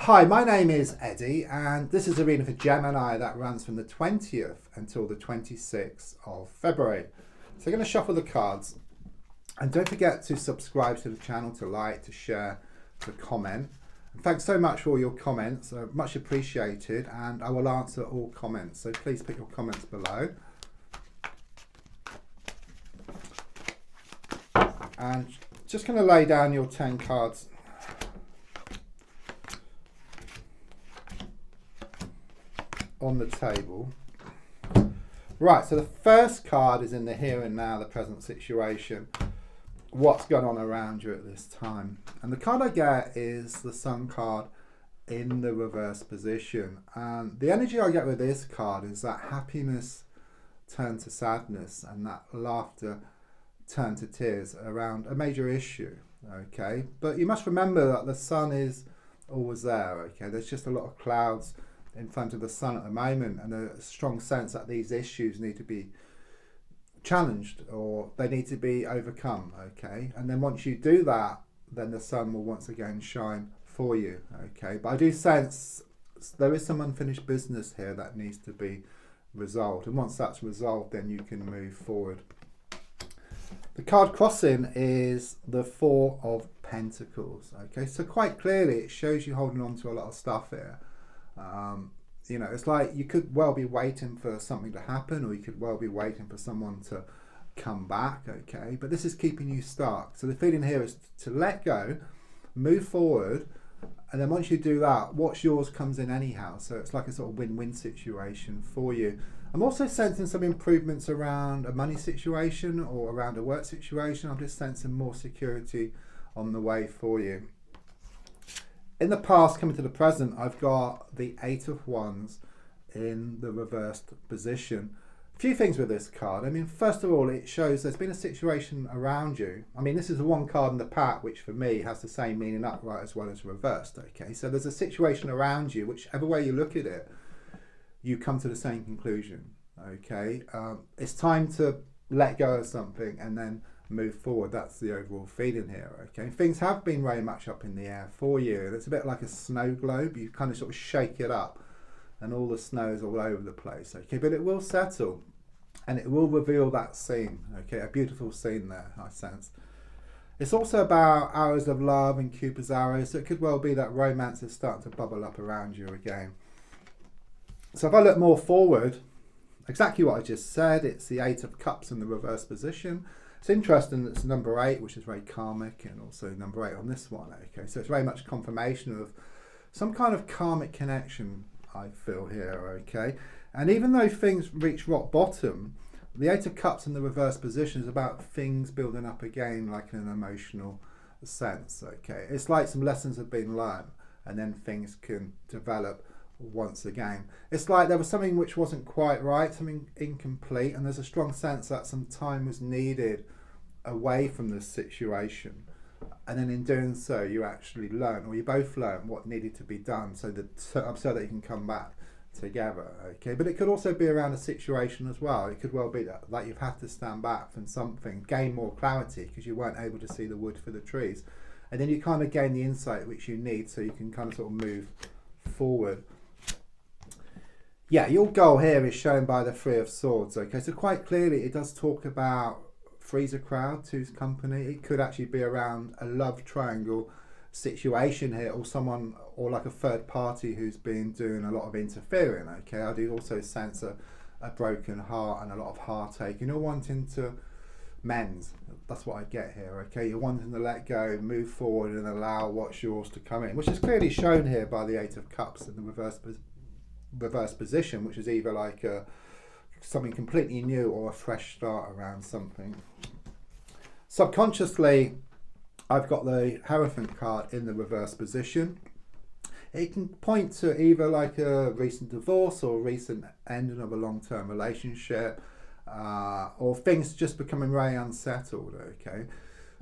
Hi, my name is Eddie, and this is a reading for Gemini that runs from the 20th until the 26th of February. So I'm going to shuffle the cards, and don't forget to subscribe to the channel, to like, to share, to comment. And thanks so much for all your comments, much appreciated, and I will answer all comments. So please put your comments below. And just going to lay down your 10 cards on the table. Right, so the first card is in the here and now, the present situation. What's going on around you at this time? And the card I get is the Sun card in the reverse position. And the energy I get with this card is that happiness turned to sadness and that laughter turned to tears around a major issue. Okay, but you must remember that the sun is always there. Okay, there's just a lot of clouds in front of the sun at the moment, and a strong sense that these issues need to be challenged or they need to be overcome. Okay, and then once you do that, then the sun will once again shine for you. Okay, but I do sense there is some unfinished business here that needs to be resolved, and once that's resolved, then you can move forward. The card crossing is the Four of Pentacles. Okay, so quite clearly it shows you holding on to a lot of stuff here. You know, it's like you could well be waiting for something to happen, or you could well be waiting for someone to come back. Okay, but this is keeping you stuck. So the feeling here is to let go, move forward, and then once you do that, what's yours comes in anyhow. So it's like a sort of win-win situation for you. I'm also sensing some improvements around a money situation or around a work situation. I'm just sensing more security on the way for you. In the past, coming to the present, I've got the Eight of Wands in the reversed position. A few things with this card. I mean, first of all, it shows there's been a situation around you. I mean, this is the one card in the pack, which for me has the same meaning upright as well as reversed. Okay, so there's a situation around you, whichever way you look at it, you come to the same conclusion. Okay, it's time to let go of something and then move forward. That's the overall feeling here. Okay, things have been very much up in the air for you. It's a bit like a snow globe. You kind of sort of shake it up and all the snow is all over the place. Okay, but it will settle and it will reveal that scene. Okay, a beautiful scene there, I sense. It's also about arrows of love and Cupid's arrows. So it could well be that romance is starting to bubble up around you again. So if I look more forward, exactly what I just said, it's the Eight of Cups in the reverse position. It's interesting that it's number 8, which is very karmic, and also number 8 on this one. Okay, so it's very much confirmation of some kind of karmic connection, I feel here. Okay, and even though things reach rock bottom, the Eight of Cups in the reverse position is about things building up again, like in an emotional sense. Okay, it's like some lessons have been learned, and then things can develop once again. It's like there was something which wasn't quite right, something incomplete, and there's a strong sense that some time was needed away from this situation, and then in doing so you actually learn, or you both learn what needed to be done so that you can come back together. Okay, but it could also be around a situation as well. It could well be that you've had to stand back from something, gain more clarity because you weren't able to see the wood for the trees, and then you kind of gain the insight which you need so you can kind of sort of move forward. Yeah, your goal here is shown by the Three of Swords. Okay, so quite clearly it does talk about three's a crowd, two's company. It could actually be around a love triangle situation here, or someone, or like a third party who's been doing a lot of interfering. Okay, I do also sense a broken heart and a lot of heartache, and you're wanting to mend. That's what I get here. Okay, you're wanting to let go, move forward, and allow what's yours to come in, which is clearly shown here by the Eight of Cups in the reverse position, which is either like something completely new or a fresh start around something. Subconsciously, I've got the Hierophant card in the reverse position. It can point to either like a recent divorce or recent ending of a long-term relationship, or things just becoming very unsettled. Okay,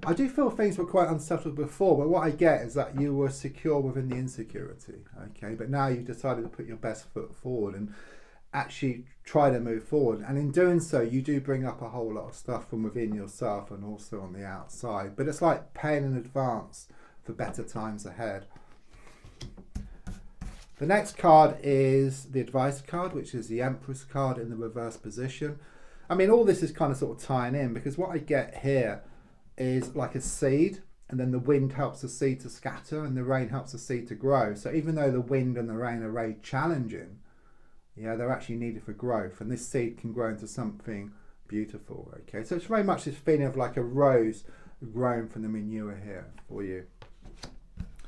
I do feel things were quite unsettled before, but what I get is that you were secure within the insecurity. Okay, but now you've decided to put your best foot forward and actually try to move forward, and in doing so you do bring up a whole lot of stuff from within yourself and also on the outside, but it's like paying in advance for better times ahead. The next card is the advice card, which is the Empress card in the reverse position. I mean, all this is kind of sort of tying in, because what I get here is like a seed, and then the wind helps the seed to scatter and the rain helps the seed to grow. So even though the wind and the rain are very challenging, yeah, they're actually needed for growth, and this seed can grow into something beautiful. Okay, so it's very much this feeling of like a rose grown from the manure here for you.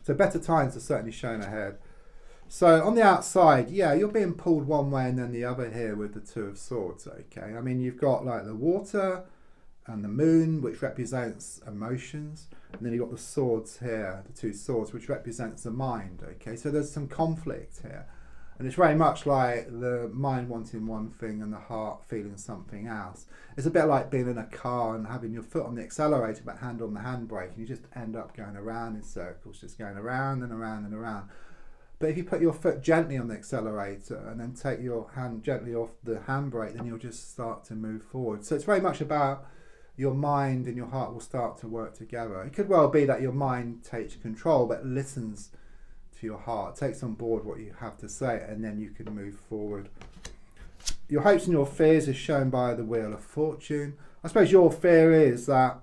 So better times are certainly shown ahead. So on the outside, yeah, you're being pulled one way and then the other here with the Two of Swords. Okay, I mean, you've got like the water and the moon, which represents emotions, and then you've got the swords here, the two swords, which represents the mind. Okay, so there's some conflict here, and it's very much like the mind wanting one thing and the heart feeling something else. It's a bit like being in a car and having your foot on the accelerator but hand on the handbrake, and you just end up going around in circles, just going around and around and around. But if you put your foot gently on the accelerator and then take your hand gently off the handbrake, then you'll just start to move forward. So it's very much about your mind and your heart will start to work together. It could well be that your mind takes control but listens to your heart, takes on board what you have to say, and then you can move forward. Your hopes and your fears is shown by the Wheel of Fortune. I suppose your fear is that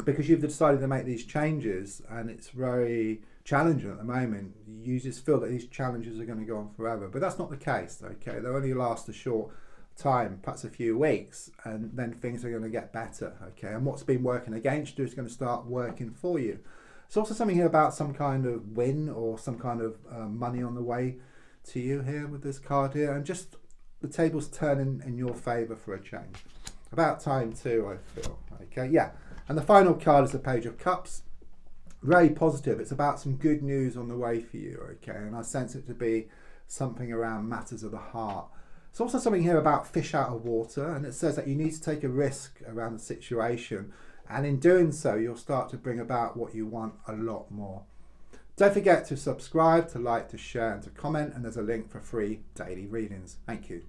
because you've decided to make these changes and it's very challenging at the moment, you just feel that these challenges are going to go on forever. But that's not the case, okay? They'll only last a short time, perhaps a few weeks, and then things are going to get better, okay? And what's been working against you is going to start working for you. There's also something here about some kind of win or some kind of money on the way to you here with this card here, and just the table's turning in your favour for a change. About time too, I feel, okay? Yeah, and the final card is the Page of Cups. Very positive. It's about some good news on the way for you, okay? And I sense it to be something around matters of the heart. There's also something here about fish out of water, and it says that you need to take a risk around the situation, and in doing so you'll start to bring about what you want a lot more. Don't forget to subscribe, to like, to share and to comment, and there's a link for free daily readings. Thank you.